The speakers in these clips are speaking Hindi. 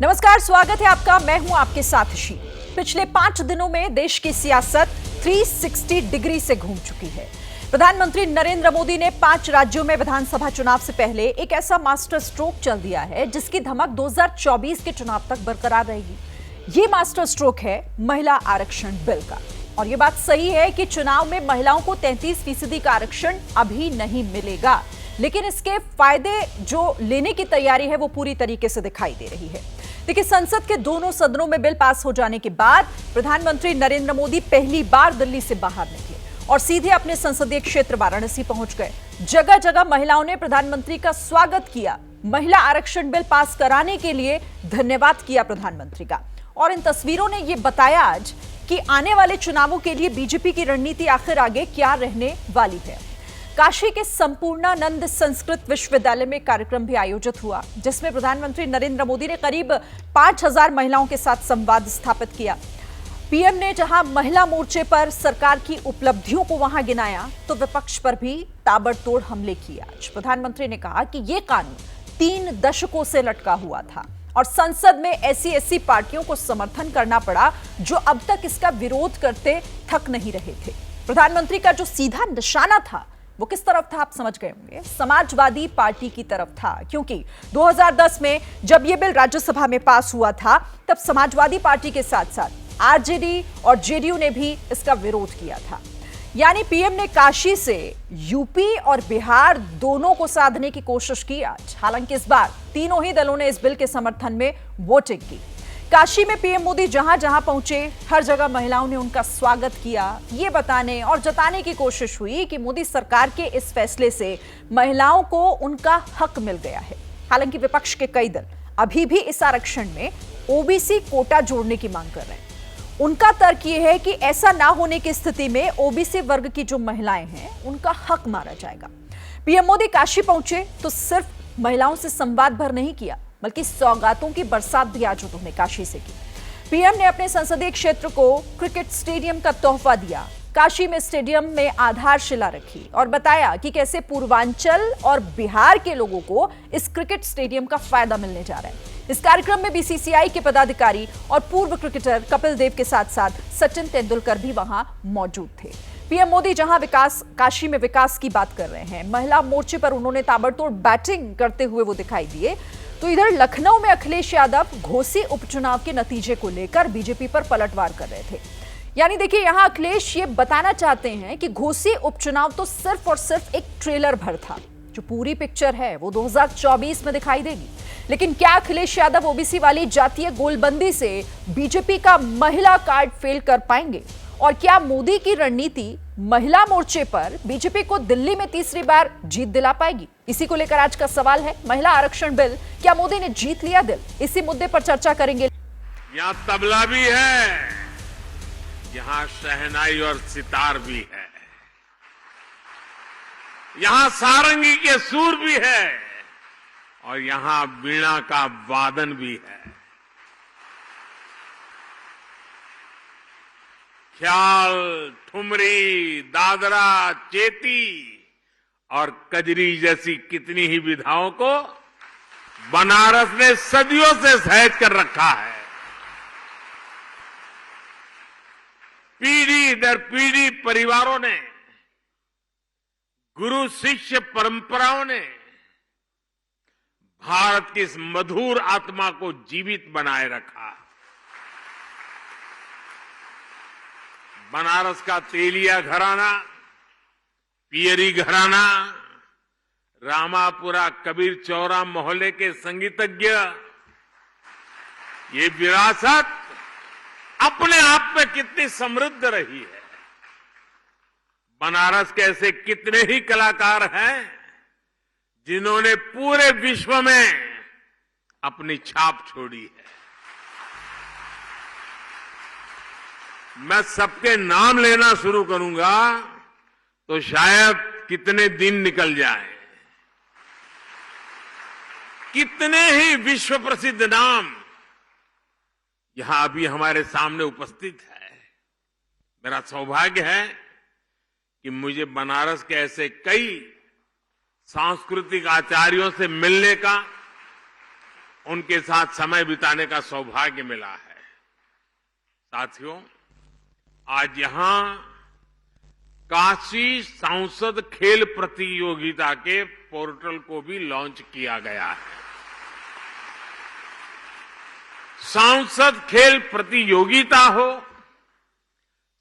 नमस्कार, स्वागत है आपका। मैं हूं आपके साथ शी। पिछले 5 दिनों में देश की सियासत 360 डिग्री से घूम चुकी है। प्रधानमंत्री नरेंद्र मोदी ने 5 राज्यों में विधानसभा चुनाव से पहले एक ऐसा मास्टर स्ट्रोक चल दिया है जिसकी धमक 2024 के चुनाव तक बरकरार रहेगी। ये मास्टर स्ट्रोक है महिला आरक्षण बिल का। और ये बात सही है कि चुनाव में महिलाओं को 33% का आरक्षण अभी नहीं मिलेगा, लेकिन इसके फायदे जो लेने की तैयारी है वो पूरी तरीके से दिखाई दे रही है। देखिए, संसद के दोनों सदनों में बिल पास हो जाने के बाद प्रधानमंत्री नरेंद्र मोदी पहली बार दिल्ली से बाहर निकले और सीधे अपने संसदीय क्षेत्र वाराणसी पहुंच गए। जगह जगह महिलाओं ने प्रधानमंत्री का स्वागत किया। महिला आरक्षण बिल पास कराने के लिए धन्यवाद किया प्रधानमंत्री का। और इन तस्वीरों ने यह बताया आज कि आने वाले चुनावों के लिए बीजेपी की रणनीति आखिर आगे क्या रहने वाली है। काशी के संपूर्णानंद संस्कृत विश्वविद्यालय में कार्यक्रम भी आयोजित हुआ, जिसमें प्रधानमंत्री नरेंद्र मोदी ने करीब 5000 महिलाओं के साथ संवाद स्थापित किया। पीएम ने जहां महिला मोर्चे पर सरकार की उपलब्धियों को वहां गिनाया, तो विपक्ष पर भी ताबड़तोड़ हमले किए। आज प्रधानमंत्री ने कहा कि यह कानून 3 दशकों से लटका हुआ था और संसद में ऐसी पार्टियों को समर्थन करना पड़ा जो अब तक इसका विरोध करते थक नहीं रहे थे। प्रधानमंत्री का जो सीधा निशाना था वो किस तरफ था, आप समझ गए होंगे। समाजवादी पार्टी की तरफ था, क्योंकि 2010 में जब यह बिल राज्यसभा में पास हुआ था तब समाजवादी पार्टी के साथ साथ आरजेडी और जेडीयू ने भी इसका विरोध किया था। यानी पीएम ने काशी से यूपी और बिहार दोनों को साधने की कोशिश की आज। हालांकि इस बार तीनों ही दलों ने इस बिल के समर्थन में वोटिंग की। काशी में पीएम मोदी जहां जहां पहुंचे, हर जगह महिलाओं ने उनका स्वागत किया। ये बताने और जताने की कोशिश हुई कि मोदी सरकार के इस फैसले से महिलाओं को उनका हक मिल गया है। हालांकि विपक्ष के कई दल अभी भी इस आरक्षण में ओबीसी कोटा जोड़ने की मांग कर रहे हैं। उनका तर्क यह है कि ऐसा ना होने की स्थिति में ओबीसी वर्ग की जो महिलाएं हैं उनका हक मारा जाएगा। पीएम मोदी काशी पहुंचे तो सिर्फ महिलाओं से संवाद भर नहीं किया, बल्कि सौगातों की बरसात भी आज उन्होंने काशी से की। पीएम ने अपने संसदीय क्षेत्र को क्रिकेट स्टेडियम का तोहफा दिया। काशी में स्टेडियम में आधारशिला रखी और बताया कि कैसे पूर्वांचल और बिहार के लोगों को इस क्रिकेट स्टेडियम का फायदा मिलने जा रहा है। इस कार्यक्रम में बीसीसीआई के पदाधिकारी और पूर्व क्रिकेटर कपिल देव के साथ साथ सचिन तेंदुलकर भी वहां मौजूद थे। पीएम मोदी जहां काशी में विकास की बात कर रहे हैं, महिला मोर्चे पर उन्होंने ताबड़तोड़ बैटिंग करते हुए वो दिखाई दिए। तो इधर लखनऊ में अखिलेश यादव घोसी उपचुनाव के नतीजे को लेकर बीजेपी पर पलटवार कर रहे थे। यानी देखिए, यहां अखिलेश ये बताना चाहते हैं कि घोसी उपचुनाव तो सिर्फ और सिर्फ एक ट्रेलर भर था। जो पूरी पिक्चर है वो 2024 में दिखाई देगी। लेकिन क्या अखिलेश यादव ओबीसी वाली जातीय गोलबंदी से बीजेपी का महिला कार्ड फेल कर पाएंगे? और क्या मोदी की रणनीति महिला मोर्चे पर बीजेपी को दिल्ली में तीसरी बार जीत दिला पाएगी? इसी को लेकर आज का सवाल है। महिला आरक्षण बिल, क्या मोदी ने जीत लिया दिल? इसी मुद्दे पर चर्चा करेंगे। यहाँ तबला भी है, यहाँ शहनाई और सितार भी है, यहाँ सारंगी के सुर भी है और यहाँ वीणा का वादन भी है। ख्याल, ठुमरी, दादरा, चेती और कजरी जैसी कितनी ही विधाओं को बनारस ने सदियों से सहज कर रखा है। पीढ़ी दर पीढ़ी परिवारों ने, गुरु शिष्य परंपराओं ने भारत की इस मधुर आत्मा को जीवित बनाए रखा। बनारस का तेलिया घराना, पियरी घराना, रामापुरा कबीर चौरा मोहल्ले के संगीतज्ञ, ये विरासत अपने आप में कितनी समृद्ध रही है। बनारस के ऐसे कितने ही कलाकार हैं जिन्होंने पूरे विश्व में अपनी छाप छोड़ी है। मैं सबके नाम लेना शुरू करूंगा तो शायद कितने दिन निकल जाएं। कितने ही विश्व प्रसिद्ध नाम यहां अभी हमारे सामने उपस्थित है। मेरा सौभाग्य है कि मुझे बनारस के ऐसे कई सांस्कृतिक आचार्यों से मिलने का उनके साथ समय बिताने का सौभाग्य मिला है। साथियों, आज यहां काशी सांसद खेल प्रतियोगिता के पोर्टल को भी लॉन्च किया गया है। सांसद खेल प्रतियोगिता हो,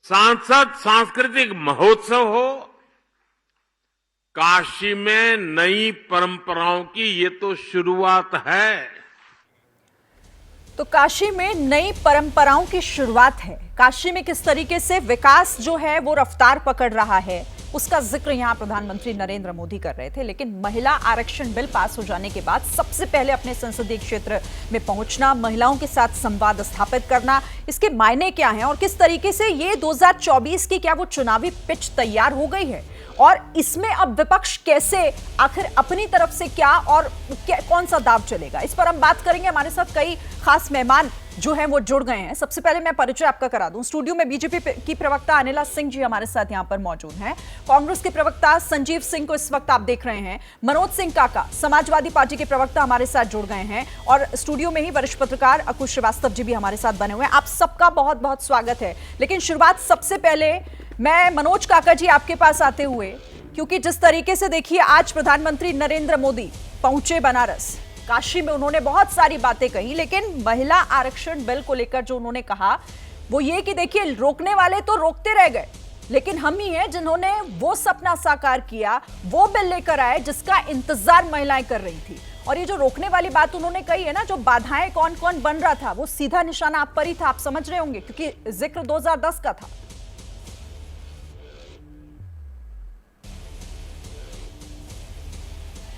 सांसद सांस्कृतिक महोत्सव हो, काशी में नई परंपराओं की ये तो शुरुआत है। तो काशी में नई परंपराओं की शुरुआत है। काशी में किस तरीके से विकास जो है वो रफ्तार पकड़ रहा है, उसका जिक्र यहां प्रधानमंत्री नरेंद्र मोदी कर रहे थे। लेकिन महिला आरक्षण बिल पास हो जाने के बाद सबसे पहले अपने संसदीय क्षेत्र में पहुंचना, महिलाओं के साथ संवाद स्थापित करना, इसके मायने क्या हैं और किस तरीके से ये 2024 की क्या वो चुनावी पिच तैयार हो गई है और इसमें अब विपक्ष कैसे आखिर अपनी तरफ से क्या और कौन सा दाव चलेगा, इस पर हम बात करेंगे। हमारे साथ कई खास मेहमान जो हैं वो जुड़ गए हैं। सबसे पहले मैं परिचय आपका करा दूं। स्टूडियो में बीजेपी की प्रवक्ता अनिला सिंह जी हमारे साथ यहां पर मौजूद हैं। कांग्रेस के प्रवक्ता संजीव सिंह को इस वक्त आप देख रहे हैं। मनोज सिंह काका समाजवादी पार्टी के प्रवक्ता हमारे साथ जुड़ गए हैं और स्टूडियो में ही वरिष्ठ पत्रकार अकुश श्रीवास्तव जी भी हमारे साथ बने हुए हैं। आप सबका बहुत बहुत स्वागत है। लेकिन शुरुआत सबसे पहले मैं मनोज काका जी आपके पास आते हुए, क्योंकि जिस तरीके से देखिए आज प्रधानमंत्री नरेंद्र मोदी पहुंचे बनारस, काशी में उन्होंने बहुत सारी बातें कही, लेकिन महिला आरक्षण बिल को लेकर जो उन्होंने कहा वो ये कि देखिए रोकने वाले तो रोकते रह गए, लेकिन हम ही हैं जिन्होंने वो सपना साकार किया, वो बिल लेकर आए जिसका इंतजार महिलाएं कर रही थी। और ये जो रोकने वाली बात उन्होंने कही है ना, जो बाधाएं कौन कौन बन रहा था, वो सीधा निशाना आप पर ही था, आप समझ रहे होंगे, क्योंकि जिक्र 2010 का था।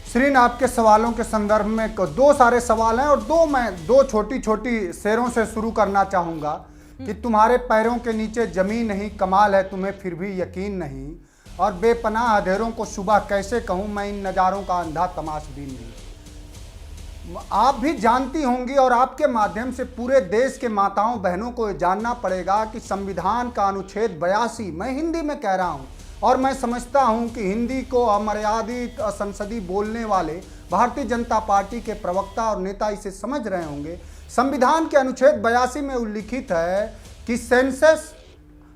श्रीन, आपके सवालों के संदर्भ में दो सारे सवाल हैं और दो छोटी छोटी शेरों से शुरू करना चाहूंगा कि तुम्हारे पैरों के नीचे जमीन नहीं, कमाल है तुम्हें फिर भी यकीन नहीं, और बेपनाह अंधेरों को सुबह कैसे कहूं मैं इन नज़ारों का अंधा तमाशबीन नहीं। आप भी जानती होंगी और आपके माध्यम से पूरे देश के माताओं बहनों को जानना पड़ेगा कि संविधान का अनुच्छेद 82, मैं हिंदी में कह रहा हूं और मैं समझता हूं कि हिंदी को अमर्यादित असंसदीय बोलने वाले भारतीय जनता पार्टी के प्रवक्ता और नेता इसे समझ रहे होंगे। संविधान के अनुच्छेद 82 में उल्लिखित है कि census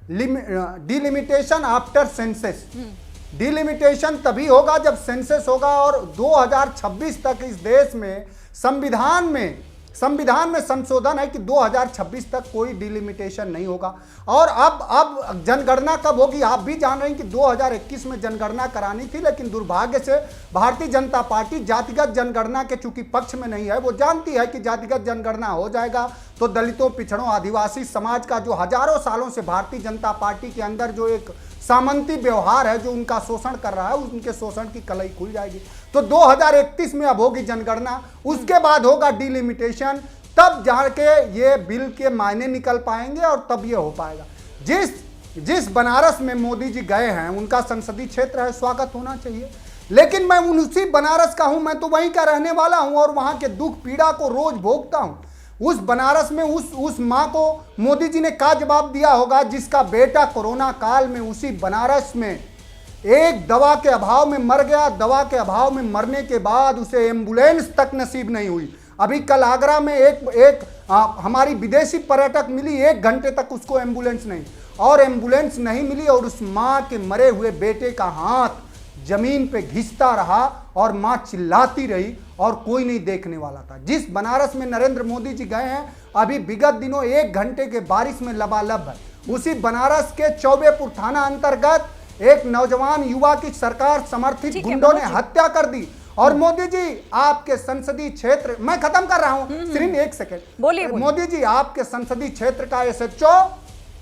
delimitation after census, delimitation तभी होगा जब सेंसस होगा, और 2026 तक इस देश में संविधान में संशोधन है कि 2026 तक कोई डिलिमिटेशन नहीं होगा। और अब जनगणना कब होगी, आप भी जान रहे हैं कि 2021 में जनगणना करानी थी, लेकिन दुर्भाग्य से भारतीय जनता पार्टी जातिगत जनगणना के चूंकि पक्ष में नहीं है। वो जानती है कि जातिगत जनगणना हो जाएगा तो दलितों, पिछड़ों, आदिवासी समाज का जो हजारों सालों से भारतीय जनता पार्टी के अंदर जो एक सामंती व्यवहार है, जो उनका शोषण कर रहा है, उनके शोषण की कलई खुल जाएगी। तो 2031 में अब होगी जनगणना, उसके बाद होगा डिलिमिटेशन, तब जाके ये बिल के मायने निकल पाएंगे और तब ये हो पाएगा। जिस बनारस में मोदी जी गए हैं उनका संसदीय क्षेत्र है, स्वागत होना चाहिए, लेकिन मैं उसी बनारस का हूं, मैं तो वहीं का रहने वाला हूं और वहां के दुख पीड़ा को रोज भोगता हूं। उस बनारस में उस माँ को मोदी जी ने क्या जवाब दिया होगा जिसका बेटा कोरोना काल में उसी बनारस में एक दवा के अभाव में मर गया, दवा के अभाव में मरने के बाद उसे एम्बुलेंस तक नसीब नहीं हुई। अभी कल आगरा में हमारी विदेशी पर्यटक मिली, 1 घंटे तक उसको एम्बुलेंस नहीं, और एम्बुलेंस नहीं मिली और उस माँ के मरे हुए बेटे का हाथ जमीन पे घिसता रहा और मां चिल्लाती रही और कोई नहीं देखने वाला था। जिस बनारस में नरेंद्र मोदी जी गए हैं, अभी विगत दिनों 1 घंटे के बारिश में लबालब है। उसी बनारस के चौबेपुर थाना अंतर्गत एक नौजवान युवा की सरकार समर्थित गुंडों ने हत्या कर दी। और मोदी जी आपके संसदीय क्षेत्र, मैं खत्म कर रहा हूं सिर्फ 1 सेकेंड, बोलिए। मोदी जी आपके संसदीय क्षेत्र का एसएचओ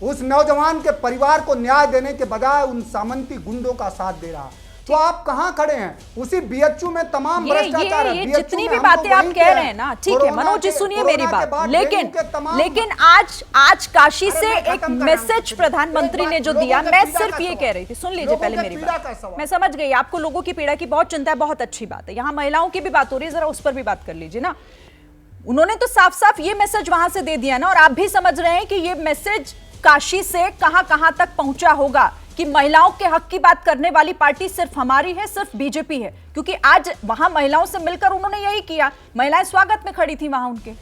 उस नौजवान के परिवार को न्याय देने के बजाय उन सामंती गुंडों का साथ दे रहा। तो आप कहां खड़े हैं? उसी बीएचयू में तमाम भ्रष्टाचार है। ये जितनी भी बातें आप कह रहे हैं ना, ठीक है मनोज जी, सुनिए मेरी बात, लेकिन आज काशी से एक मैसेज प्रधानमंत्री ने जो दिया, मैं सिर्फ ये कह रही थी, सुन लीजिए पहले मेरी बात। मैं समझ गई आपको लोगों की पीड़ा की बहुत चिंता है, बहुत अच्छी बात है। यहाँ महिलाओं की भी बात हो रही है, जरा उस पर भी बात कर लीजिए ना। उन्होंने तो साफ साफ ये मैसेज वहां से दे दिया ना, और आप भी समझ रहे हैं कि ये मैसेज काशी से कहां तक पहुंचा होगा, कि महिलाओं के हक की बात करने वाली पार्टी सिर्फ हमारी है, सिर्फ बीजेपी है, क्योंकि आज वहां महिलाओं से मिलकर उन्होंने यही किया, महिलाएं स्वागत में खड़ी थी वहां उनके।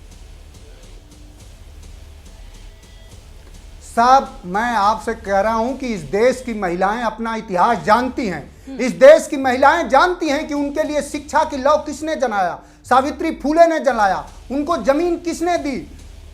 साहब, मैं आपसे कह रहा हूं कि इस देश की महिलाएं अपना इतिहास जानती हैं। इस देश की महिलाएं जानती हैं कि उनके लिए शिक्षा की लौ किसने जलाया, सावित्री फुले ने जलाया, उनको जमीन किसने दी,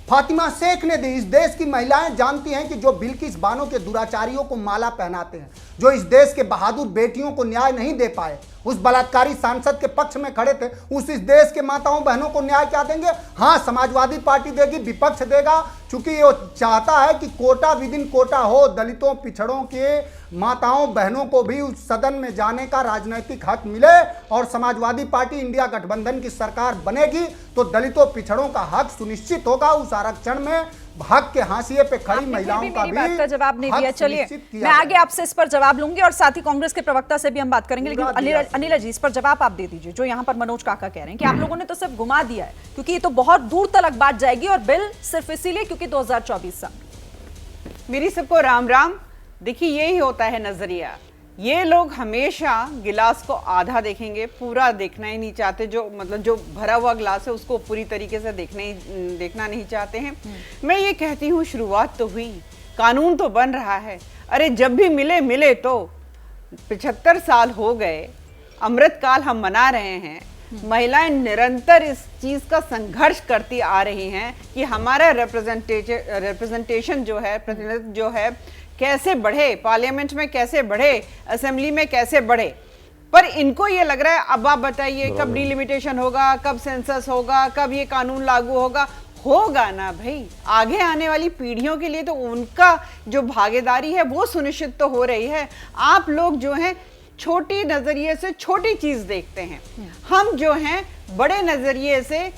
फातिमा शेख ने दी। इस देश की महिलाएं जानती हैं कि जो बिल्किस बानो के दुराचारियों को माला पहनाते हैं, जो इस देश के बहादुर बेटियों को न्याय नहीं दे पाए, उस बलात्कारी सांसद के पक्ष में खड़े थे, उस इस देश के माताओं बहनों को न्याय क्या देंगे? हाँ, समाजवादी पार्टी देगी, विपक्ष देगा, क्योंकि वो चाहता है कि कोटा विद इन कोटा हो, दलितों पिछड़ों के माताओं बहनों को भी उस सदन में जाने का राजनीतिक हक मिले। और समाजवादी पार्टी इंडिया गठबंधन की सरकार बनेगी तो दलितों पिछड़ों का हक सुनिश्चित होगा। उस आरक्षण में हक के हाशिए पे खड़ी महिलाओं का भी बात का जवाब नहीं दिया। चलिए, मैं जाए। आगे आपसे इस पर जवाब लूंगी और साथ ही कांग्रेस के प्रवक्ता से भी हम बात करेंगे, लेकिन अनिल जी, इस पर जवाब आप दे दीजिए। जो यहाँ पर मनोज काका कह रहे हैं कि आप लोगों ने तो सिर्फ घुमा दिया है, क्योंकि ये तो बहुत दूर तक बात जाएगी और बिल सिर्फ इसीलिए क्योंकि 2024 साल। मेरी सबको राम राम। देखिए, यही होता है नजरिया। ये लोग हमेशा गिलास को आधा देखेंगे, पूरा देखना ही नहीं चाहते। जो मतलब जो भरा हुआ गिलास है उसको पूरी तरीके से देखना नहीं चाहते हैं। मैं ये कहती हूँ, शुरुआत तो हुई, कानून तो बन रहा है। अरे जब भी मिले तो 75 साल हो गए, अमृत काल हम मना रहे हैं। महिलाएं निरंतर इस चीज का संघर्ष करती आ रही हैं कि हमारा रिप्रेजेंटेशन जो है, प्रतिनिधित्व जो है, कैसे बढ़े, पार्लियामेंट में कैसे बढ़े, असेंबली में कैसे बढ़े। पर इनको ये लग रहा है, अब आप बताइए कब डिलिमिटेशन होगा, कब सेंसस होगा, कब ये कानून लागू होगा। होगा ना भाई, आगे आने वाली पीढ़ियों के लिए तो उनका जो भागीदारी है वो सुनिश्चित तो हो रही है। आप लोग जो हैं छोटी नजरिए से छोटी चीज देखते हैं, हम जो हैं बड़े नजरिए से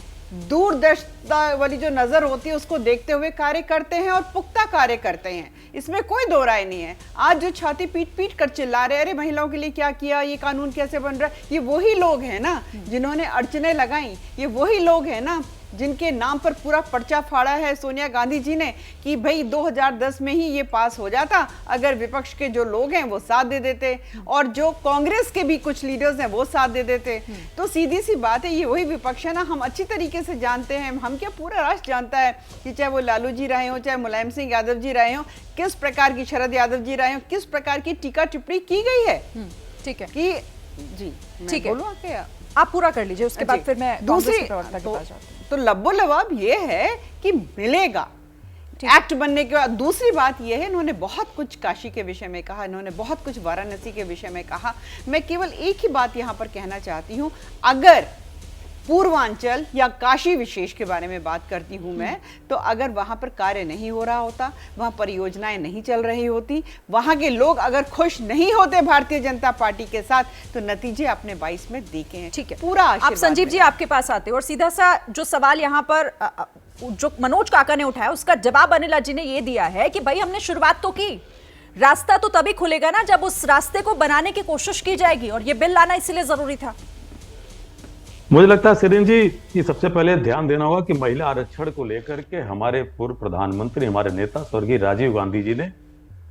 दूरदर्शिता वाली जो नजर होती है उसको देखते हुए कार्य करते हैं और पुख्ता कार्य करते हैं। इसमें कोई दो राय नहीं है। आज जो छाती पीट पीट कर चिल्ला रहे, अरे महिलाओं के लिए क्या किया, ये कानून कैसे बन रहा है, ये वही लोग हैं ना जिन्होंने अड़चने लगाई, ये वही लोग हैं ना जिनके नाम पर पूरा पर्चा फाड़ा है सोनिया गांधी जी ने कि भाई 2010 में ही ये पास हो जाता अगर विपक्ष के जो लोग हैं वो साथ दे देते और जो कांग्रेस के भी कुछ लीडर्स हैं वो साथ दे देते। तो सीधी सी बात है, ये वही विपक्ष है ना। हम अच्छी तरीके से जानते हैं, हम क्या पूरा राष्ट्र जानता है कि चाहे वो लालू जी रहे हो, चाहे मुलायम सिंह यादव जी रहे हो, किस प्रकार की शरद यादव जी रहे हो, किस प्रकार की टीका टिप्पणी की गई है। ठीक है कि जी ठीक है, आप पूरा कर लीजिए, उसके बाद फिर मैं दूसरी प्रवक्ता के पास जाती हूँ। तो लब्बो लबाब ये है कि मिलेगा एक्ट बनने के बाद। दूसरी बात ये है, इन्होंने बहुत कुछ काशी के विषय में कहा, इन्होंने बहुत कुछ वाराणसी के विषय में कहा। मैं केवल एक ही बात यहाँ पर कहना चाहती हूँ, अगर पूर्वांचल या काशी विशेष के बारे में बात करती हूं मैं, तो अगर वहां पर कार्य नहीं हो रहा होता, वहां परियोजनाएं नहीं चल रही होती, वहां के लोग अगर खुश नहीं होते भारतीय जनता पार्टी के साथ, तो नतीजे अपने 22 में देखे हैं। ठीक है, पूरा आप संजीव जी आपके पास आते हैं और सीधा सा जो सवाल यहाँ पर जो मनोज काका ने उठाया उसका जवाब अनिल जी ने ये दिया है कि भाई हमने शुरुआत तो की, रास्ता तो तभी खुलेगा ना जब उस रास्ते को बनाने की कोशिश की जाएगी, और ये बिल लाना इसलिए जरूरी था। मुझे लगता है सिरिन जी कि सबसे पहले ध्यान देना होगा कि महिला आरक्षण को लेकर के हमारे पूर्व प्रधानमंत्री, हमारे नेता स्वर्गीय राजीव गांधी जी ने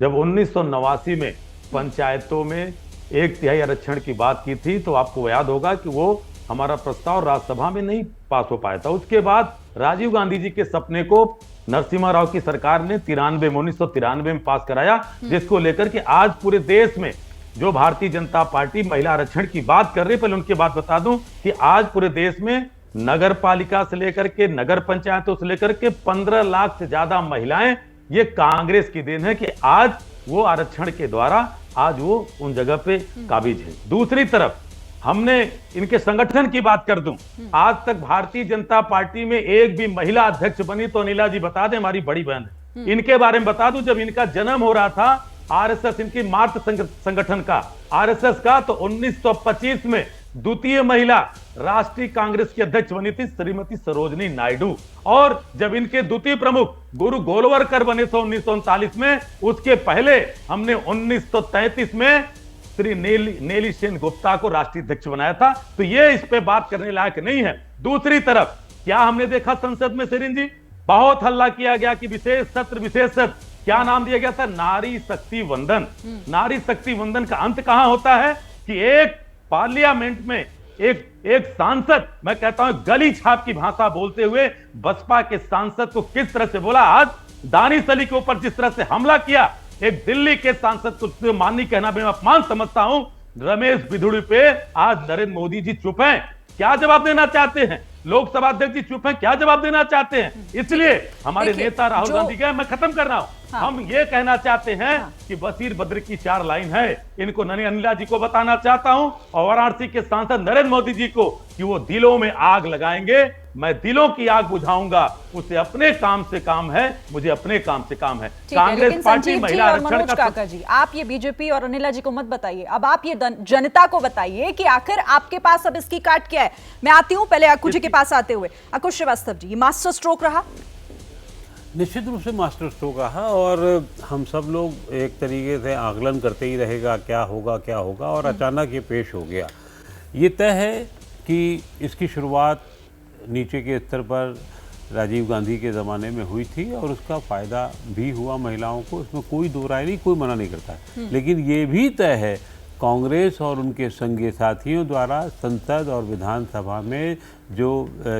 जब 1989 में पंचायतों में 1/3 आरक्षण की बात की थी, तो आपको याद होगा कि वो हमारा प्रस्ताव राज्यसभा में नहीं पास हो पाया था। उसके बाद राजीव गांधी जी के सपने को नरसिम्हा राव की सरकार ने 1993 में पास कराया, जिसको लेकर के आज पूरे देश में जो भारतीय जनता पार्टी महिला आरक्षण की बात कर रही है, पहले उनकी बात बता दूं कि आज पूरे देश में नगर पालिका से लेकर के नगर पंचायतों से लेकर के 15 लाख से ज्यादा महिलाएं, ये कांग्रेस की देन है कि आज वो आरक्षण के द्वारा आज वो उन जगह पे काबिज है। दूसरी तरफ हमने इनके संगठन की बात कर दूं, आज तक भारतीय जनता पार्टी में एक भी महिला अध्यक्ष बनी तो अनिला जी बता दें, हमारी बड़ी बहन है। इनके बारे में बता दूं, जब इनका जन्म हो रहा था आरएसएस, इनकी मातृ संगठन का आरएसएस का, तो 1925 में द्वितीय महिला राष्ट्रीय कांग्रेस की अध्यक्ष बनी थी श्रीमती सरोजनी नायडू, और जब इनके द्वितीय प्रमुख गुरु गोलवलकर बने थे 1939 में, उसके पहले हमने 1933 में श्री नेली सेन गुप्ता को राष्ट्रीय अध्यक्ष बनाया था। तो ये इस पे बात करने लायक नहीं है। दूसरी तरफ क्या हमने देखा संसद में सिरिन जी, बहुत हल्ला किया गया कि विशेष सत्र क्या नाम दिया गया था? नारी शक्ति वंदन। नारी शक्ति वंदन का अंत कहां होता है कि एक पार्लियामेंट में एक सांसद, मैं कहता हूं गली छाप की भाषा बोलते हुए बसपा के सांसद को किस तरह से बोला, आज दानिश अली के ऊपर जिस तरह से हमला किया, एक दिल्ली के सांसद को माननीय कहना मैं अपमान समझता हूं। रमेश बिधुड़ी पे आज नरेंद्र मोदी जी चुप हैं, क्या जवाब देना चाहते हैं? लोकसभा अध्यक्ष जी चुप हैं, क्या जवाब देना चाहते हैं? इसलिए हमारे नेता राहुल गांधी का, मैं खत्म कर रहा हूं, हम ये कहना चाहते हैं कि बशीर बद्र की 4 लाइन है, इनको ननी अनिला जी को बताना चाहता हूं और वाराणसी के सांसद नरेंद्र मोदी जी को कि वो दिलों में आग लगाएंगे। मैं दिलों की आग बुझाऊंगा, उसे अपने काम से काम है, मुझे अपने काम से काम है। कांग्रेस पार्टी महिला आरक्षण का काका जी, आप ये बीजेपी और अनिला जी को मत बताइए, अब आप ये जनता को बताइए कि आखिर आपके पास अब इसकी काट क्या है। मैं आती हूं पहले अक्कू जी के पास आते हुए। अक्कू श्रीवास्तव जी, ये मास्टर स्ट्रोक रहा? निश्चित रूप से मास्टर स्ट्रोक रहा और हम सब लोग एक तरीके से आकलन करते ही रहेगा क्या होगा और अचानक ये पेश हो गया। ये तय है कि इसकी शुरुआत नीचे के स्तर पर राजीव गांधी के ज़माने में हुई थी और उसका फ़ायदा भी हुआ महिलाओं को, इसमें कोई दो राय नहीं, कोई मना नहीं करता। लेकिन ये भी तय है कांग्रेस और उनके संगी साथियों द्वारा संसद और विधानसभा में जो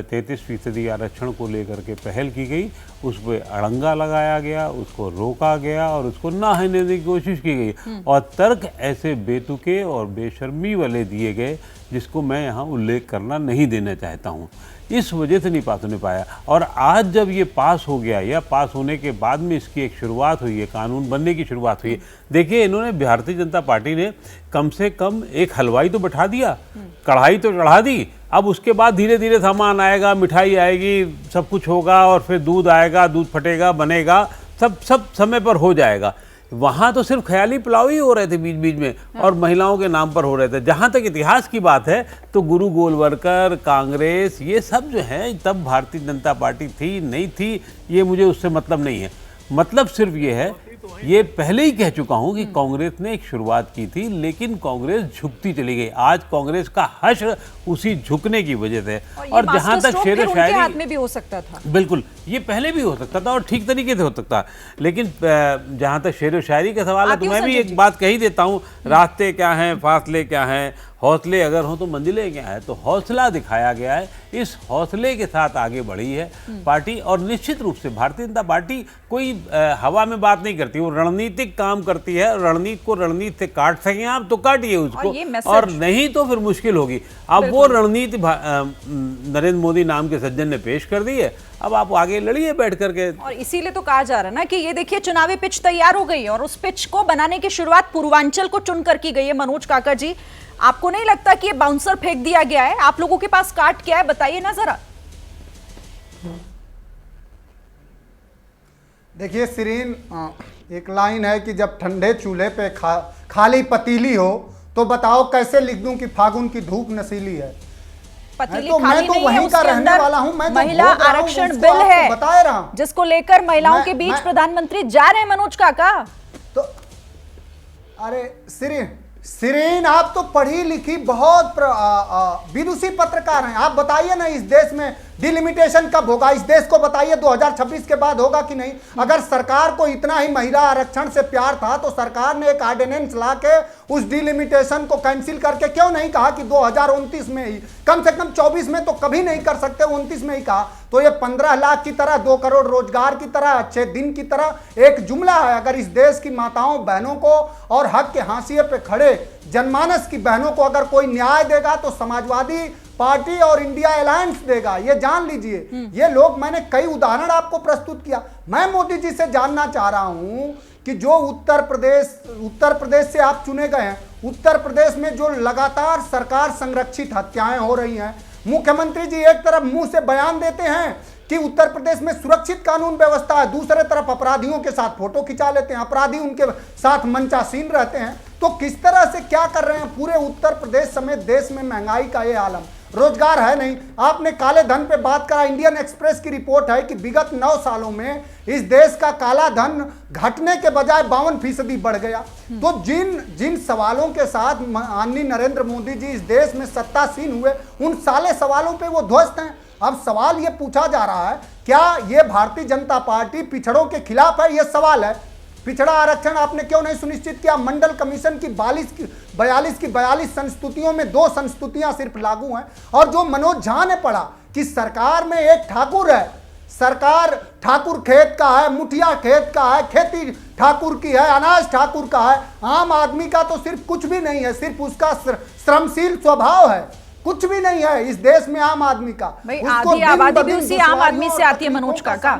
33% आरक्षण को लेकर के पहल की गई, उस पर अड़ंगा लगाया गया, उसको रोका गया और उसको ना होने देने की कोशिश की गई और तर्क ऐसे बेतुके और बेशर्मी वाले दिए गए जिसको मैं यहाँ उल्लेख करना नहीं देना चाहता हूँ। इस वजह से नहीं पास होने पाया और आज जब ये पास हो गया या पास होने के बाद में इसकी एक शुरुआत हुई है, कानून बनने की शुरुआत हुई है। देखिए, इन्होंने भारतीय जनता पार्टी ने कम से कम एक हलवाई तो बैठा दिया, कढ़ाई तो चढ़ा दी, अब उसके बाद धीरे धीरे सामान आएगा, मिठाई आएगी, सब कुछ होगा और फिर दूध आएगा, दूध फटेगा, बनेगा, सब समय पर हो जाएगा। वहाँ तो सिर्फ ख्याली पुलाव ही हो रहे थे बीच बीच में और महिलाओं के नाम पर हो रहे थे। जहाँ तक इतिहास की बात है तो गुरु गोलवलकर, कांग्रेस, ये सब जो है, तब भारतीय जनता पार्टी थी नहीं थी, ये मुझे उससे मतलब नहीं है। मतलब सिर्फ ये है, ये पहले ही कह चुका हूं कि कांग्रेस ने एक शुरुआत की थी लेकिन कांग्रेस झुकती चली गई। आज कांग्रेस का हश्र उसी झुकने की वजह से। और जहां तक शेर शायरी हाथ में भी हो सकता था, बिल्कुल ये पहले भी हो सकता था और ठीक तरीके से हो सकता, लेकिन जहां तक शेर शायरी का सवाल है तो मैं भी एक बात कही देता हूं, रास्ते क्या हैं, फासले क्या हैं, हौसले अगर हो तो मंजिलें क्या है। तो हौसला दिखाया गया है, इस हौसले के साथ आगे बढ़ी है पार्टी। और निश्चित रूप से भारतीय जनता पार्टी कोई हवा में बात नहीं करती, वो रणनीतिक काम करती है। रणनीति को रणनीति से काट सकें आप तो काटिए उसको, और नहीं तो फिर मुश्किल होगी। अब वो रणनीति नरेंद्र मोदी नाम के सज्जन ने पेश कर दी है, अब आप आगे लड़िए बैठ करके। और इसीलिए तो कहा जा रहा है ना कि ये देखिए चुनावी पिच तैयार हो गई है और उस पिच को बनाने की शुरुआत पूर्वांचल को चुनकर की गई है। मनोज काका जी, आपको नहीं लगता कि ये बाउंसर फेंक दिया गया है? आप लोगों के पास काट क्या है, बताइए ना जरा। देखिए सिरीन, एक लाइन है कि जब ठंडे चूल्हे पे खाली पतीली हो तो बताओ कैसे लिख दूं कि फागुन की धूप नशीली है। पतीली तो खाली मैं तो नहीं है, वहीं का उसके रहने अंदर वाला हूं, मैं तो महिला आरक्षण बिल है, बता रहा हूं, जिसको लेकर महिलाओं के बीच प्रधानमंत्री जा रहे हैं। मनोज काका, तो अरे सिरीन आप तो पढ़ी लिखी बहुत विदुषी पत्रकार हैं, आप बताइए ना इस देश में डिलिमिटेशन कब होगा? इस देश को बताइए 2026 के बाद होगा कि नहीं? अगर सरकार को इतना ही महिला आरक्षण से प्यार था तो सरकार ने एक ऑर्डिनेंस ला के उस डिलिमिटेशन को कैंसिल करके क्यों नहीं कहा कि 2029 में ही, कम से कम 24 में तो कभी नहीं कर सकते, 29 में ही कहा तो ये 15 लाख की तरह, 2 करोड़ रोजगार की तरह, अच्छे दिन की तरह एक जुमला है। अगर इस देश की माताओं बहनों को और हक के हाशिए पे खड़े जनमानस की बहनों को अगर कोई न्याय देगा तो समाजवादी पार्टी और इंडिया अलायंस देगा, ये जान लीजिए। ये लोग, मैंने कई उदाहरण आपको प्रस्तुत किया। मैं मोदी जी से जानना चाह रहा हूं कि जो उत्तर प्रदेश से आप चुने गए हैं, उत्तर प्रदेश में जो लगातार सरकार संरक्षित हत्याएं हो रही हैं, मुख्यमंत्री जी एक तरफ मुंह से बयान देते हैं कि उत्तर प्रदेश में सुरक्षित कानून व्यवस्था है, दूसरे तरफ अपराधियों के साथ फोटो खिंचा लेते हैं, अपराधी उनके साथ मंचासीन रहते हैं। तो किस तरह से क्या कर रहे हैं? पूरे उत्तर प्रदेश समेत देश में महंगाई का ये आलम, रोजगार है नहीं। आपने काले धन पे बात करा, इंडियन एक्सप्रेस की रिपोर्ट है कि विगत 9 सालों में इस देश का काला धन घटने के बजाय 52% बढ़ गया। तो जिन सवालों के साथ माननीय नरेंद्र मोदी जी इस देश में सत्तासीन हुए, उन सारे सवालों पे वो ध्वस्त हैं। अब सवाल ये पूछा जा रहा है, क्या ये भारतीय जनता पार्टी पिछड़ों के खिलाफ है? ये सवाल है। पिछड़ा आरक्षण आपने क्यों नहीं सुनिश्चित किया? मंडल कमीशन की 42 संस्तुतियों में 2 संस्तुतियां सिर्फ लागू हैं। और जो मनोज झा ने पढ़ा कि सरकार में एक ठाकुर है, सरकार ठाकुर खेत का है, मुठिया खेत का है, खेती ठाकुर की है, अनाज ठाकुर का है, आम आदमी का तो सिर्फ कुछ भी नहीं है, सिर्फ उसका श्रमशील स्वभाव है, कुछ भी नहीं है इस देश में आम आदमी का। भाई आधी आबादी भी उसी आम आदमी से आती है मनोज काका,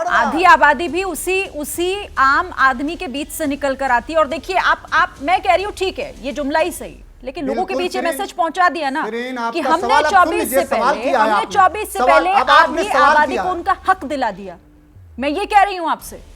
आधी आबादी भी उसी आम आदमी के बीच से निकल कर आती है। और देखिए आप मैं कह रही हूँ ठीक है ये जुमला ही सही, लेकिन लोगों के बीच ये मैसेज पहुंचा दिया ना कि हमने 24 से पहले आधी आबादी को उनका हक दिला दिया। मैं ये कह रही हूं आपसे,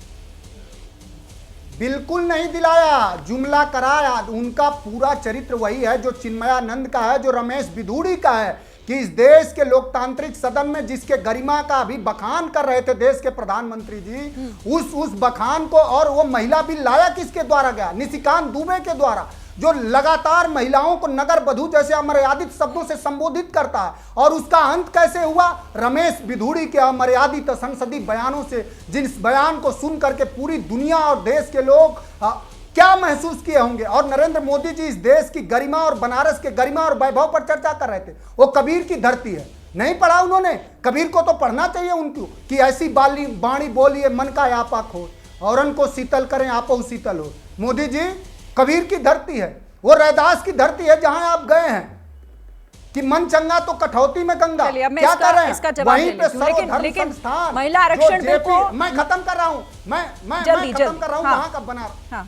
बिल्कुल नहीं दिलाया, जुमला कराया। उनका पूरा चरित्र वही है जो चिन्मयानंद का है, जो रमेश बिधूड़ी का है, कि इस देश के लोकतांत्रिक सदन में जिसके गरिमा का अभी बखान कर रहे थे देश के प्रधानमंत्री जी, उस बखान को, और वो महिला बिल लाया किसके द्वारा गया? निशिकांत दुबे के द्वारा, जो लगातार महिलाओं को नगर बधू जैसे अमर्यादित शब्दों से संबोधित करता है। और उसका अंत कैसे हुआ? रमेश बिधूड़ी के अमर्यादित संसदीय बयानों से, जिस बयान को सुन करके पूरी दुनिया और देश के लोग क्या महसूस किए होंगे। और नरेंद्र मोदी जी इस देश की गरिमा और बनारस के गरिमा और वैभव पर चर्चा कर रहे थे। वो कबीर की धरती है, नहीं पढ़ा उन्होंने? कबीर को तो पढ़ना चाहिए उनको, कि ऐसी बाणी बोलिए मन का आपा खो, औरन को शीतल करें आपो शीतल हो। मोदी जी कबीर की धरती है, वो रैदास की धरती है जहां आप गए हैं कि मन चंगा तो कठौती में गंगा। क्या कर रहे हैं? वहीं पे सर्वधर्म संस्थान, महिला आरक्षण बिल को मैं खत्म कर रहा हूं, मैं खत्म कर रहा हूं। वहां का बनारस,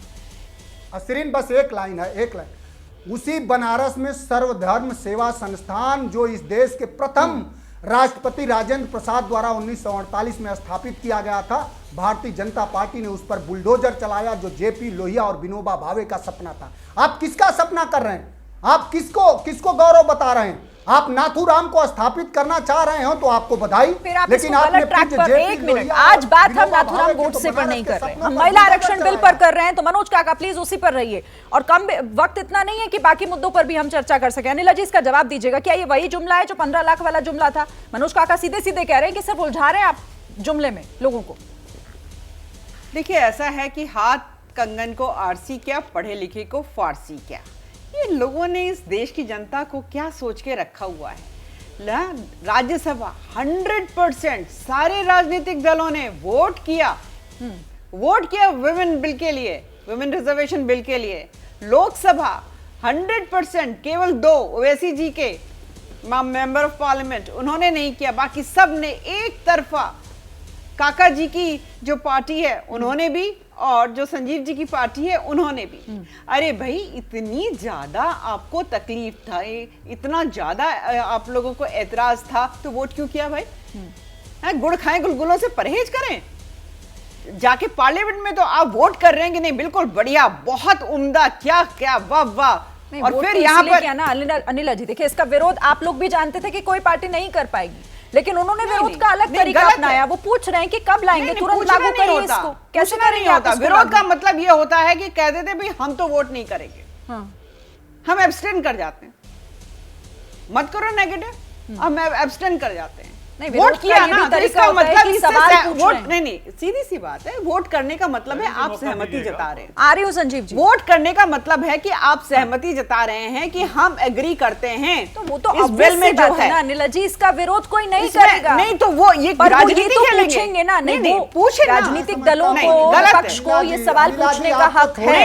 अशरीन बस एक लाइन है, एक लाइन। उसी बनारस में सर्वधर्म सेवा संस्थान जो इस देश के प्रथम राष्ट्रपति राजेंद्र प्रसाद द्वारा 1948 में स्थापित किया गया था, भारतीय जनता पार्टी ने उस पर बुलडोजर चलाया, जो जेपी लोहिया और विनोबा भावे का सपना था। आप किसका सपना कर रहे हैं? आप किसको गौरव बता रहे हैं? आप नाथूराम को स्थापित करना चाह रहे हो तो आपको बधाई, लेकिन आपने एक मिनट, आज बात हम नाथूराम गोडसे पर नहीं कर रहे, हम महिला आरक्षण बिल पर कर रहे हैं। तो मनोज काका प्लीज उसी पर रहिए, और कम वक्त इतना नहीं है कि बाकी मुद्दों पर भी हम चर्चा कर सके। अनिला जी इसका जवाब दीजिएगा, क्या ये वही जुमला है जो 15 लाख वाला जुमला था? मनोज काका सीधे सीधे कह रहे हैं कि सिर्फ उलझा रहे हैं आप जुमले में लोगों को। देखिए ऐसा है कि हाथ कंगन को आरसी क्या, पढ़े लिखे को फारसी क्या। ये लोगों ने इस देश की जनता को क्या सोच के रखा हुआ है? राज्यसभा 100% सारे राजनीतिक दलों ने वोट किया विमेन बिल के लिए, विमेन रिजर्वेशन बिल के लिए। लोकसभा 100% केवल 2 ओवैसी जी के मेंबर ऑफ पार्लियामेंट, उन्होंने नहीं किया, बाकी सब ने एक तरफा। काका जी की जो पार्टी है उन्होंने भी, और जो संजीव जी की पार्टी है उन्होंने भी। अरे भाई इतनी ज्यादा आपको तकलीफ था, इतना ज्यादा आप लोगों को एतराज था, तो वोट क्यों किया भाई? गुड़ खाएं गुलगुलों से परहेज करें। जाके पार्लियामेंट में तो आप वोट कर रहे हैं कि नहीं, बिल्कुल बढ़िया, बहुत उम्दा, क्या क्या, वाह वाह। और फिर यहाँ पर क्या ना अनिला जी, देखिए इसका विरोध आप लोग भी जानते थे कि कोई पार्टी नहीं कर पाएगी, लेकिन उन्होंने विरोध का अलग तरीका अपनाया। वो पूछ रहे हैं कि कब लाएंगे, तुरंत लागू करिए इसको। कैसे नहीं होता? विरोध का मतलब ये होता है कि कह देते भाई हम तो वोट नहीं करेंगे, हम एब्सटेन कर जाते हैं, मत करो नेगेटिव, हम एब्सटेन कर जाते हैं। नहीं, वोट किया ना, तो इसका मतलब सवाल वोट नहीं, सीधी सी बात है, वोट करने का मतलब है आप सहमति जता रहे हैं। आ रही हूं संजीव जी, वोट करने का मतलब है कि आप सहमति जता रहे हैं कि हम एग्री करते हैं। तो वो तो इस बिल में जो है ना अनिला जी, इसका विरोध कोई नहीं करेगा। नहीं तो वो ये राजनीति तो पूछेंगे ना, नहीं पूछे राजनीतिक दलों को, पक्ष को ये सवाल पूछने का हक है।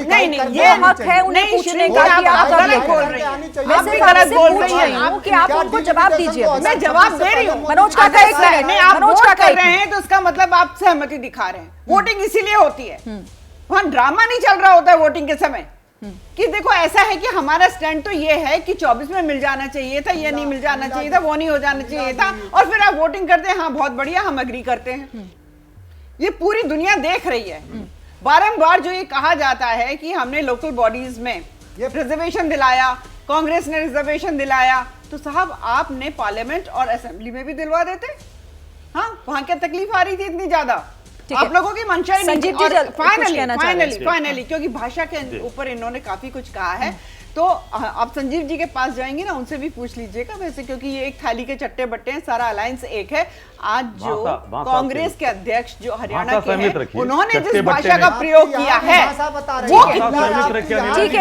नहीं, ये हक है उन्हें पूछने का कि आप गलत बोल रहे हैं। मैं सिर्फ गलत बोल रही हूँ कि आप उनको जवाब दीजिए। मैं जवाब दे रही हूँ। मनोज काका एक मिनट, नहीं, आप वोट कर रहे हैं तो इसका मतलब आप सहमति दिखा रहे हैं। वोटिंग इसीलिए होती है, वहां ड्रामा नहीं चल रहा होता है वोटिंग के समय कि देखो ऐसा है कि हमारा स्टैंड तो ये है कि 24 में मिल जाना चाहिए था, ये नहीं मिल जाना चाहिए था, वो नहीं हो जाना चाहिए था, और फिर आप वोटिंग करते हैं, हाँ बहुत बढ़िया, हम एग्री करते हैं। ये पूरी दुनिया देख रही है। बारंबार जो ये कहा जाता है कि हमने लोकल बॉडीज में रिजर्वेशन दिलाया, कांग्रेस ने रिजर्वेशन दिलाया, तो साहब आपने पार्लियामेंट और असेंबली में भी दिलवा देते। हाँ, वहां क्या तकलीफ आ रही थी इतनी ज्यादा? आप लोगों की मंशा ही नहीं थी। फाइनली क्योंकि भाषा के ऊपर इन्होंने काफी कुछ कहा है, तो आप संजीव जी के पास जाएंगे ना, उनसे भी पूछ लीजिएगा वैसे, क्योंकि ये एक थाली के चट्टे बट्टे हैं, सारा अलायंस एक है। आज जो कांग्रेस के अध्यक्ष जो हरियाणा के हैं, उन्होंने जिस भाषा का प्रयोग किया है वो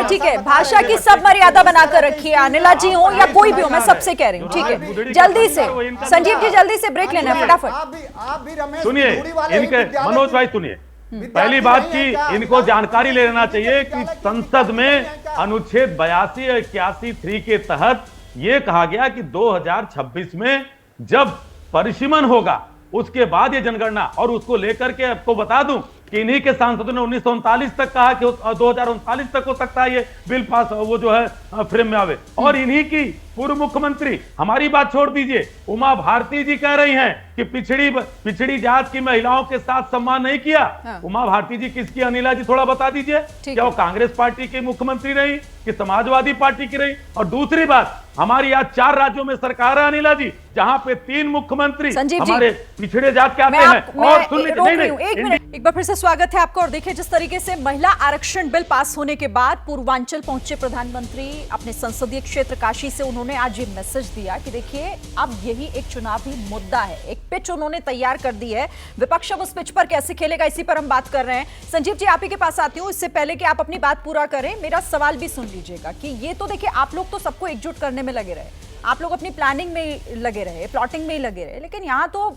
ठीक है भाषा की सब मर्यादा बनाकर रखिए, अनिला जी हो या कोई भी हो, मैं सबसे कह रही हूँ। ठीक है, जल्दी से संजीव जी, जल्दी से ब्रेक लेना है फटाफट। आप भी रमेश सुनिए इनके, मनोज भाई सुनिए, पहली बात की इनको जानकारी ले लेना चाहिए कि संसद में अनुच्छेद 82 और 81(3) के तहत यह कहा गया कि 2026 में जब परिसीमन होगा उसके बाद ये जनगणना, और उसको लेकर के आपको बता दूं कि इन्हीं के सांसदों ने 1939 तक कहा कि 2039 तक हो सकता है ये बिल पास, वो जो है फ्रेम में आवे। और इन्हीं की पूर्व मुख्यमंत्री, हमारी बात छोड़ दीजिए, उमा भारती जी कह रही हैं कि पिछड़ी जात की महिलाओं के साथ सम्मान नहीं किया। हाँ। उमा भारती जी किसकी, अनिला जी थोड़ा बता दीजिए, क्या वो कांग्रेस पार्टी की मुख्यमंत्री रही कि समाजवादी पार्टी की रही? और दूसरी बात, हमारी आज 4 राज्यों में सरकार है अनिला जी, जहां पे 3 मुख्यमंत्री हमारे पिछड़े जात के आते हैं। और सुन लीजिए, एक बार फिर से स्वागत है आपका। और देखिए, जिस तरीके से महिला आरक्षण बिल पास होने के बाद पूर्वांचल पहुंचे प्रधानमंत्री अपने संसदीय क्षेत्र काशी से, उन्होंने आज ये मैसेज दिया कि देखिए अब यही एक चुनावी मुद्दा है, एक पिच उन्होंने तैयार कर दी है। विपक्ष अब उस पिच पर कैसे खेलेगा, इसी पर हम बात कर रहे हैं। संजीव जी, आप ही के पास आती हूँ। इससे पहले कि आप अपनी बात पूरा करें, मेरा सवाल भी सुन लीजिएगा कि ये तो देखिए, आप लोग तो सबको एकजुट करने में लगे रहे, आप लोग अपनी प्लानिंग में लगे रहे, प्लॉटिंग में ही लगे रहे, लेकिन यहाँ तो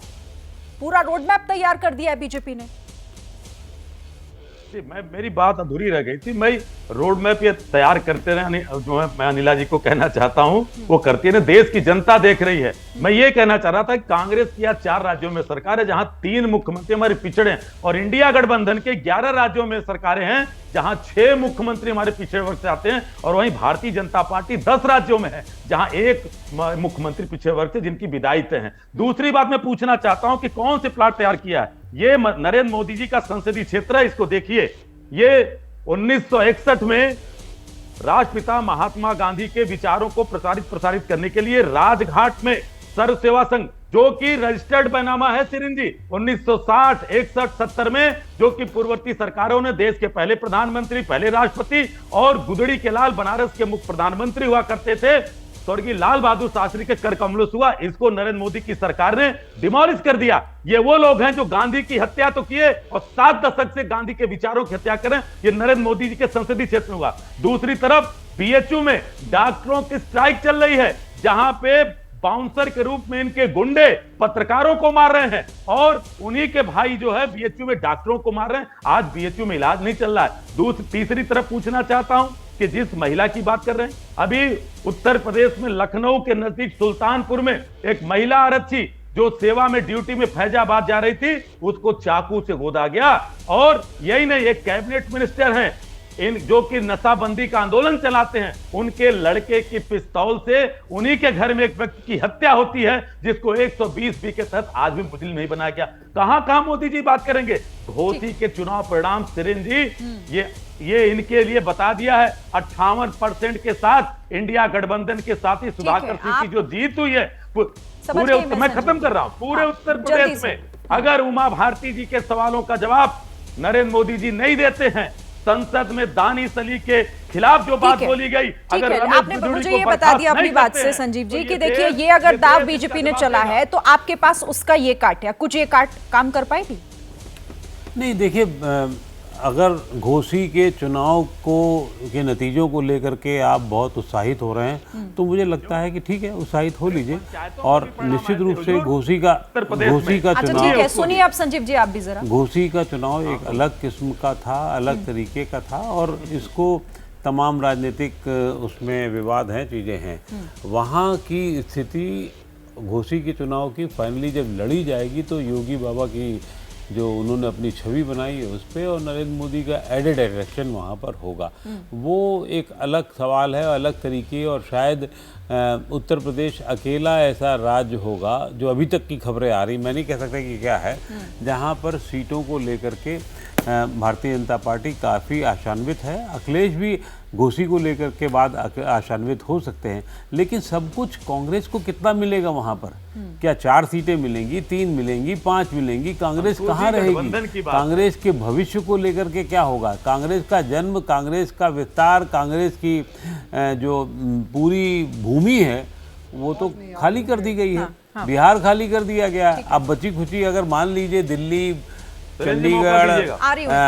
पूरा रोड मैप तैयार कर दिया है बीजेपी ने। मेरी बात अधूरी रह गई थी। मैं रोड मैप ये तैयार करते रहे, जो है मैं अनिला जी को कहना चाहता हूं वो करती है ना, देश की जनता देख रही है। मैं ये कहना चाह रहा था कि कांग्रेस की आज 4 राज्यों में सरकार है जहां 3 मुख्यमंत्री हमारे पिछड़े हैं, और इंडिया गठबंधन के 11 राज्यों में सरकारें हैं जहां 6 मुख्यमंत्री हमारे पिछड़े वर्ग से आते हैं, और वहीं भारतीय जनता पार्टी 10 राज्यों में है जहां 1 मुख्यमंत्री पिछड़े वर्ग से जिनकी विदाई तय है। दूसरी बात मैं पूछना चाहता हूं कि कौन से प्लाट तैयार किया है? ये नरेंद्र मोदी जी का संसदीय क्षेत्र है, इसको देखिए। ये 1961 में राष्ट्रपिता महात्मा गांधी के विचारों को प्रसारित करने के लिए राजघाट में सर्व सेवा संघ, जो कि रजिस्टर्ड बैनामा है सिरिन जी, 1960, 61, 70 में, जो कि पूर्ववर्ती सरकारों ने देश के पहले प्रधानमंत्री, पहले राष्ट्रपति और गुदड़ी के लाल बनारस के मुख्य प्रधानमंत्री हुआ करते थे, स्वर्गीय लाल बहादुर शास्त्री के कर कमलों से हुआ। इसको नरेंद्र मोदी की सरकार ने डिमोलिश कर दिया। ये वो लोग हैं जो गांधी की हत्या तो किए और 7 दशक से गांधी के विचारों की हत्या करें, ये नरेंद्र मोदी जी के संसदीय क्षेत्र में हुआ। दूसरी तरफ बीएचयू में डॉक्टरों की स्ट्राइक चल रही है, जहां पे बाउंसर के रूप में इनके गुंडे पत्रकारों को मार रहे हैं, और उन्हीं के भाई जो है बीएचयू में डॉक्टरों को मार रहे हैं। आज बीएचयू में इलाज नहीं चल रहा है। तीसरी तरफ पूछना चाहता हूं कि जिस महिला की बात कर रहे हैं, अभी उत्तर प्रदेश में लखनऊ के नजदीक सुल्तानपुर में एक महिला आरक्षी जो सेवा में ड्यूटी में फैजाबाद जा रही थी, उसको चाकू से गोदा गया। और यही नहीं, एक कैबिनेट मिनिस्टर हैं जो कि नशाबंदी का आंदोलन चलाते हैं, उनके लड़के की पिस्तौल से उन्हीं के घर में एक व्यक्ति की हत्या होती है, जिसको 120B के तहत आज भी मुजरिम नहीं बनाया गया। कहां मोदी जी बात करेंगे? घोसी के चुनाव परिणाम सिरिन जी ये इनके लिए बता दिया है। 58% के साथ इंडिया गठबंधन के साथ ही सुधाकर सिंह की जो जीत हुई है पूरे उत्तर, मैं खत्म कर रहा हूं, पूरे उत्तर प्रदेश में अगर उमा भारती जी के सवालों का जवाब नरेंद्र मोदी जी नहीं देते हैं, संसद में दानिश अली के खिलाफ जो बात बोली गई, अगर आपने मुझे ये बता दिया अपनी बात से संजीव जी कि देखिए, ये अगर दाव बीजेपी ने चला है तो आपके पास उसका ये काट या कुछ ये काट काम कर पाएगी? नहीं, देखिए, अगर घोसी के चुनाव के नतीजों को लेकर के आप बहुत उत्साहित हो रहे हैं, तो मुझे लगता है कि ठीक है, उत्साहित हो लीजिए। और निश्चित रूप से घोसी का चुनाव, सुनिए अब संजीव जी आप भी जरा। घोसी का चुनाव एक अलग किस्म का था, अलग तरीके का था, और इसको तमाम राजनीतिक उसमें विवाद हैं, चीज़ें हैं। वहाँ की स्थिति घोसी के चुनाव की फाइनली जब लड़ी जाएगी तो योगी बाबा की जो उन्होंने अपनी छवि बनाई है उस पर, और नरेंद्र मोदी का एडेड इलेक्शन वहाँ पर होगा, वो एक अलग सवाल है, अलग तरीके। और शायद उत्तर प्रदेश अकेला ऐसा राज्य होगा, जो अभी तक की खबरें आ रही, मैं नहीं कह सकता कि क्या है, जहाँ पर सीटों को लेकर के भारतीय जनता पार्टी काफ़ी आशान्वित है। अखिलेश भी घोसी को लेकर के बाद आशान्वित हो सकते हैं, लेकिन सब कुछ कांग्रेस को कितना मिलेगा वहां पर? क्या 4 सीटें मिलेंगी, 3 मिलेंगी, 5 मिलेंगी? कांग्रेस कहाँ रहेगी? कांग्रेस के भविष्य को लेकर के क्या होगा? कांग्रेस का जन्म, कांग्रेस का विस्तार, कांग्रेस की जो पूरी भूमि है वो तो खाली कर दी गई है। बिहार खाली कर दिया गया। अब बची खुची अगर मान लीजिए दिल्ली, चंडीगढ़,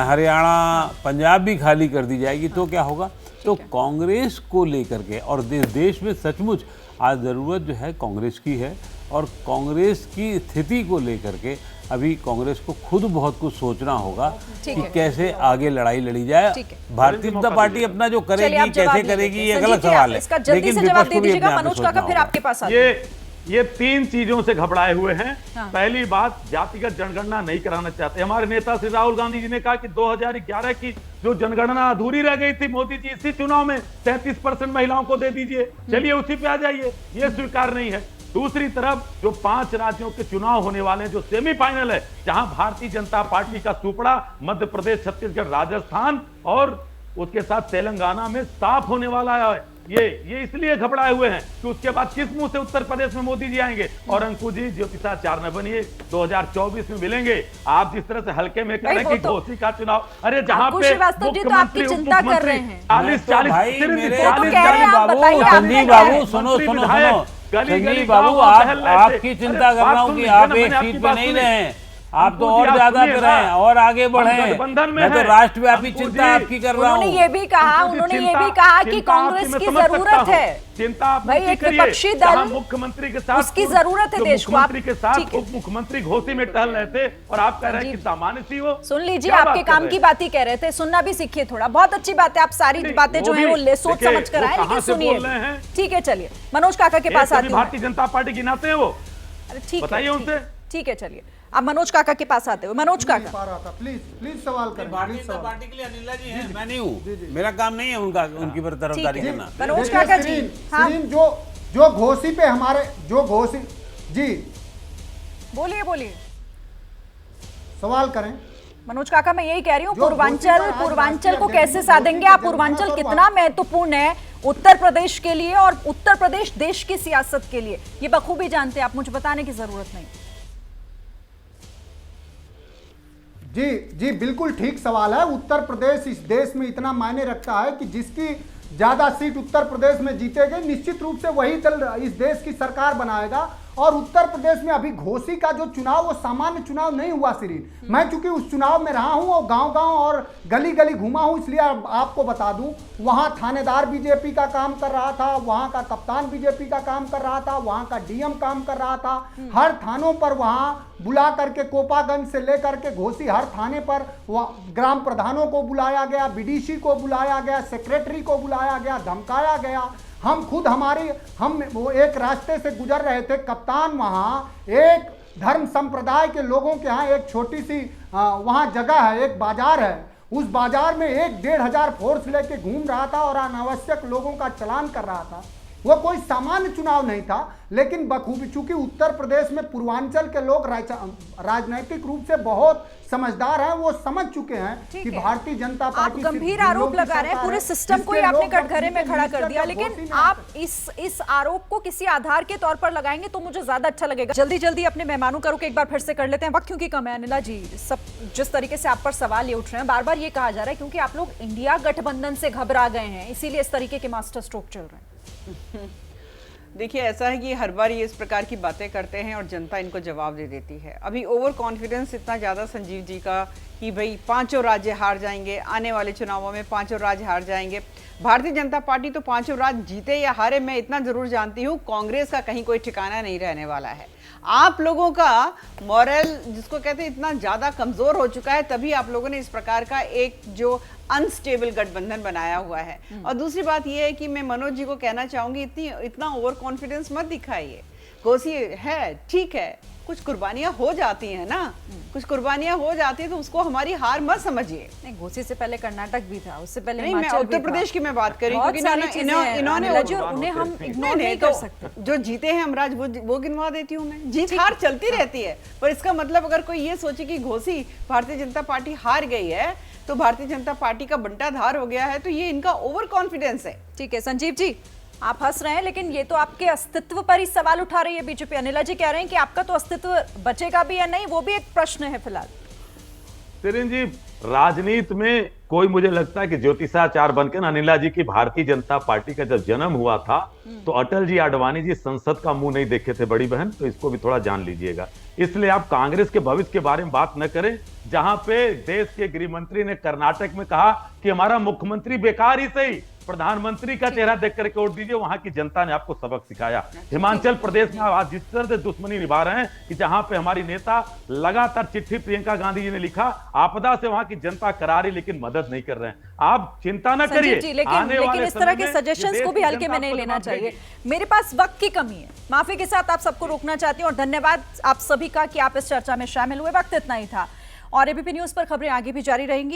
हरियाणा, पंजाब भी खाली कर दी जाएगी तो क्या होगा? तो कांग्रेस को लेकर के और देश में सचमुच आज ज़रूरत जो है कांग्रेस की है, और कांग्रेस की स्थिति को लेकर के अभी कांग्रेस को खुद बहुत कुछ सोचना होगा कि कैसे आगे लड़ाई लड़ी जाए। भारतीय जनता पार्टी अपना जो करेगी, कैसे करेगी, ये गलत सवाल है, लेकिन विपक्ष को भी अपने आप में सोचना होगा। ये 3 चीजों से घबराए हुए हैं। पहली बात, जातिगत जनगणना नहीं कराना चाहते। हमारे नेता श्री राहुल गांधी जी ने कहा कि 2011 की जो जनगणना अधूरी रह गई थी, मोदी जी इसी चुनाव में 33% महिलाओं को दे दीजिए, चलिए उसी पे आ जाइए। ये स्वीकार नहीं है। दूसरी तरफ जो 5 राज्यों के चुनाव होने वाले हैं, जो सेमीफाइनल है, जहां भारतीय जनता पार्टी का सुपड़ा मध्य प्रदेश, छत्तीसगढ़, राजस्थान और उसके साथ तेलंगाना में साफ होने वाला है। ये इसलिए घबराए हुए हैं कि उसके बाद किस मुंह से उत्तर प्रदेश में मोदी जी आएंगे। और अंकु जी, ज्योतिषाचार्य न बनिए, 2024 में मिलेंगे। आप जिस तरह से हल्के में कर रहे हैं कि घोसी का चुनाव, अरे जहां पे मुख्यमंत्री, चिंता कर रहे हैं 40 बाबू, सुनो संजीव बाबू, आपकी चिंता कर रहा हूँ कि आप एक सीट पे नहीं रहे, आप तो और ज्यादा पे रहे और आगे बढ़े। मैं तो राष्ट्रव्यापी चिंता आपकी कर रहा हूँ। उन्होंने ये भी कहा कि कांग्रेस की जरूरत है। चिंता भाई, एक विपक्षी दल, मुख्यमंत्री के साथ उसकी जरूरत है देश को। मुख्यमंत्री के साथ उप मुख्यमंत्री घोसी में टहल रहे थे और आप कह रहे हैं कि सामान्य सी हो। सुन लीजिए, आपके काम की बात ही कह रहे थे, सुनना भी सीखिए थोड़ा। बहुत अच्छी बात है, आप सारी बातें जो है वो सोच समझ कर आए, लेकिन सुनिए। ठीक है, चलिए मनोज काका के पास आती हूँ। भारतीय जनता पार्टी गिनाते हैं वो, ठीक बताइए उनसे। ठीक है, चलिए अब मनोज काका के पास आते हो। मनोज काका, प्लीज सवाल करें। भारतीय जनता पार्टी के लिए अनिला जी हैं, मैं नहीं हूँ, मेरा काम नहीं है उनकी तरफदारी करना। मनोज काका जी, हाँ जो घोसी पे हमारे जो घोसी जी, बोलिए सवाल करें। मनोज काका, मैं यही कह रही हूँ, पूर्वांचल को कैसे साधेंगे आप? पूर्वांचल कितना महत्वपूर्ण है उत्तर प्रदेश के लिए, और उत्तर प्रदेश देश की सियासत के लिए ये बखूबी जानते हैं आप, मुझे बताने की जरूरत नहीं। जी बिल्कुल ठीक सवाल है। उत्तर प्रदेश इस देश में इतना मायने रखता है कि जिसकी ज्यादा सीट उत्तर प्रदेश में जीतेगी, निश्चित रूप से वही दल इस देश की सरकार बनाएगा। और उत्तर प्रदेश में अभी घोसी का जो चुनाव, वो सामान्य चुनाव नहीं हुआ श्रीन। मैं चूंकि उस चुनाव में रहा हूं और गांव-गांव और गली-गली घूमा हूं, इसलिए आपको बता दूं, वहां थानेदार बीजेपी का काम कर रहा था, वहां का कप्तान बीजेपी का काम कर रहा था, वहां का डीएम काम कर रहा था। हर थानों पर वहां बुला करके, कोपागंज से लेकर के घोसी हर थाने पर ग्राम प्रधानों को बुलाया गया, बीडीसी को बुलाया गया, सेक्रेटरी को बुलाया गया, धमकाया गया। हम खुद हम वो एक रास्ते से गुजर रहे थे, कप्तान वहाँ एक धर्म संप्रदाय के लोगों के यहाँ एक छोटी सी वहाँ जगह है, एक बाजार है, उस बाजार में 1-1,500 फोर्स लेके घूम रहा था और अनावश्यक लोगों का चलान कर रहा था। वो कोई सामान्य चुनाव नहीं था, लेकिन बखूबी चूंकि उत्तर प्रदेश में पूर्वांचल के लोग राजनीतिक रूप से बहुत समझदार हैं, वो समझ चुके हैं कि भारतीय जनता पार्टी। आप गंभीर आरोप लगा रहे हैं, पूरे सिस्टम को ही आपने कटघरे में खड़ा कर दिया, लेकिन आप इस आरोप को किसी आधार के तौर पर लगाएंगे तो मुझे ज्यादा अच्छा लगेगा। जल्दी अपने मेहमानों का रुख एक बार फिर से कर लेते हैं, वक्त क्योंकि कम है। अनिला जी, सब जिस तरीके से आप पर सवाल ये उठ रहे हैं, बार बार ये कहा जा रहा है क्योंकि आप लोग इंडिया गठबंधन से घबरा गए हैं, इसीलिए इस तरीके के मास्टर स्ट्रोक चल रहे हैं। देखिए, ऐसा है कि हर बार ये इस प्रकार की बातें करते हैं और जनता इनको जवाब दे देती है। अभी ओवर कॉन्फिडेंस इतना ज़्यादा संजीव जी का कि भाई 5 राज्य हार जाएंगे, आने वाले चुनावों में 5 राज्य हार जाएंगे। भारतीय जनता पार्टी तो 5 राज्य जीते या हारे, मैं इतना ज़रूर जानती हूँ, कांग्रेस का कहीं कोई ठिकाना नहीं रहने वाला है। आप लोगों का मॉरल, जिसको कहते हैं, इतना ज़्यादा कमज़ोर हो चुका है, तभी आप लोगों ने इस प्रकार का एक जो अनस्टेबल गठबंधन बनाया हुआ है। और दूसरी बात यह है कि मैं मनोज जी को कहना चाहूँगी, इतना ओवर कॉन्फिडेंस मत दिखाइए। घोसी है, ठीक है, कुछ कुर्बानियां हो जाती हैं ना, कुछ कुर्बानियां हो जाती है तो उसको हमारी हार मत समझिए। नहीं, घोसी से पहले कर्नाटक भी था, उससे पहले नहीं, मैं हिमाचल भी उत्तर था। प्रदेश की मैं बात कर रही हूँ, बहुत क्योंकि सारी चीजें हैं, इन्होंने अनिला जी, और उन्हें हम इग्नोर नहीं कर सकते। जो जीते हैं हमराज वो गिनवा देती हूँ मैं। जीत हार चलती रहती है, पर इसका मतलब अगर कोई ये सोचे कि घोसी भारतीय जनता पार्टी हार गई है तो भारतीय जनता पार्टी का बंटाधार हो गया है, तो ये इनका ओवर कॉन्फिडेंस है। ठीक है संजीव जी, आप हंस रहे हैं, लेकिन ये तो आपके अस्तित्व पर ही सवाल उठा रही है बीजेपी। अनिला जी कह रहे हैं कि आपका तो अस्तित्व बचेगा भी या नहीं, वो भी एक प्रश्न है फिलहाल। सिरिन जी, राजनीति में कोई, मुझे लगता है कि ज्योतिषाचार्य बनकर अनिला जी की भारतीय जनता पार्टी का जब जन्म हुआ था तो अटल जी आडवाणी जी संसद का मुंह नहीं देखे थे बड़ी बहन, तो इसको भी थोड़ा जान लीजिएगा। इसलिए आप कांग्रेस के भविष्य के बारे में बात न करें, जहां पे देश के गृह मंत्री ने कर्नाटक में कहा कि हमारा मुख्यमंत्री बेकार ही सही, प्रधानमंत्री का चेहरा देख करके वोट दीजिए, वहां की जनता ने आपको सबक सिखाया। हिमाचल प्रदेश में आज जिस तरह से दुश्मनी निभा रहे हैं कि जहां पे हमारी नेता लगातार चिट्ठी प्रियंका गांधी जी ने लिखा, आपदा से वहां की जनता करारी लेकिन मदद नहीं कर रहे हैं। आप चिंता न करिए, जी, लेकिन इस तरह के सजेशंस को भी हल्के में नहीं लेना चाहिए। मेरे पास वक्त की कमी है, माफी के साथ आप सबको रोकना चाहती हूँ, और धन्यवाद आप सभी का कि आप इस चर्चा में शामिल हुए। वक्त इतना ही था, और एबीपी न्यूज पर खबरें आगे भी जारी रहेंगी।